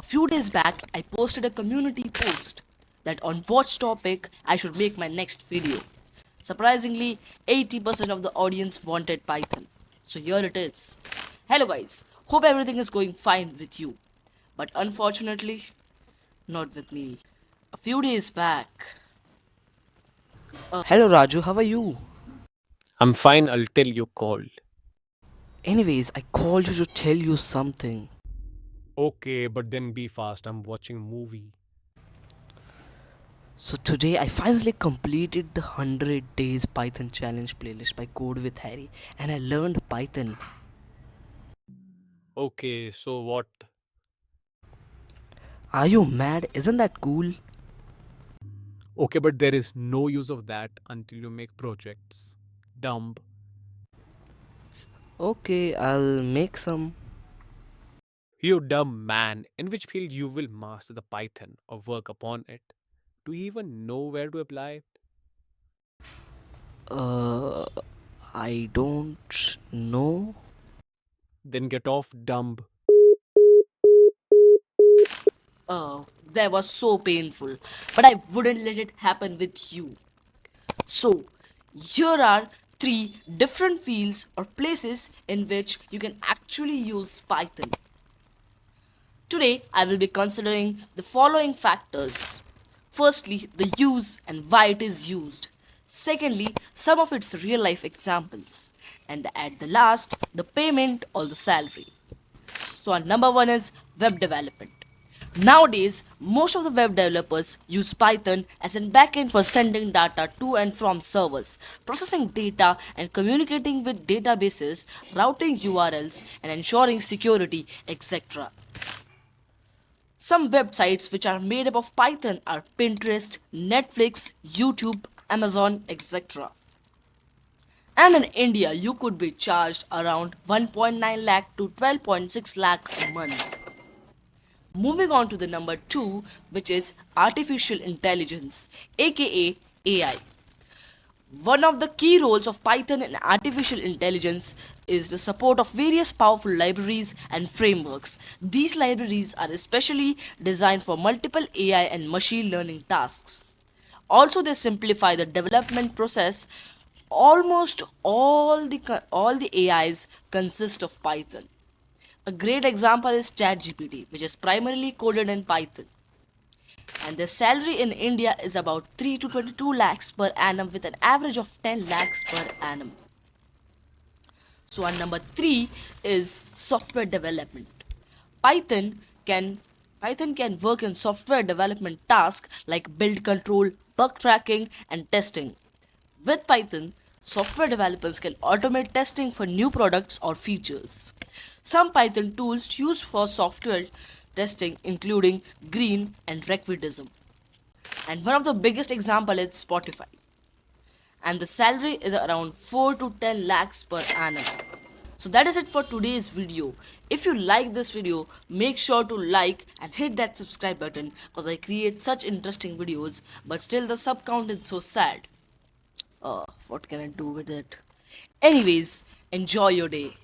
A few days back, I posted a community post that on what topic I should make my next video. Surprisingly, 80% of the audience wanted Python. So here it is. Hello guys, hope everything is going fine with you. But unfortunately, not with me. A few days back. Hello Raju, how are you? I'm fine until you called. Anyways, I called you to tell you something. Okay, but then be fast. I'm watching movie. So today I finally completed the 100 days Python challenge playlist by Code with Harry and I learned Python. Okay, so what? Are you mad? Isn't that cool? Okay, but there is no use of that until you make projects. Dumb. Okay, I'll make some. You dumb man. In which field you will master the Python or work upon it? Do you even know where to apply it? Uh, I don't know. Then get off, dumb. That was so painful, but I wouldn't let it happen with you. So, here are three different fields or places in which you can actually use Python. Today, I will be considering the following factors. Firstly, the use and why it is used. Secondly, some of its real life examples. And at the last, the payment or the salary. So, our number one is web development. Nowadays, most of the web developers use Python as a backend for sending data to and from servers, processing data and communicating with databases, routing URLs, and ensuring security, etc. Some websites which are made up of Python are Pinterest, Netflix, YouTube, Amazon, etc. And in India, you could be charged around 1.9 lakh to 12.6 lakh a month. Moving on to the number 2, which is artificial intelligence, aka AI. One of the key roles of Python in artificial intelligence is the support of various powerful libraries and frameworks. These libraries are especially designed for multiple AI and machine learning tasks. Also, they simplify the development process. Almost all the AIs consist of Python. A great example is ChatGPT, which is primarily coded in Python. And the salary in India is about 3 to 22 lakhs per annum with an average of 10 lakhs per annum. So our number 3 is software development. Python can Python can work in software development tasks like build control, bug tracking and testing. With Python, software developers can automate testing for new products or features. Some Python tools used for software testing including Green and Requidism. And one of the biggest example is Spotify. And the salary is around 4 to 10 lakhs per annum. So that is it for today's video. If you like this video, make sure to like and hit that subscribe button because I create such interesting videos, but still the sub count is so sad. What can I do with it? Anyways, enjoy your day.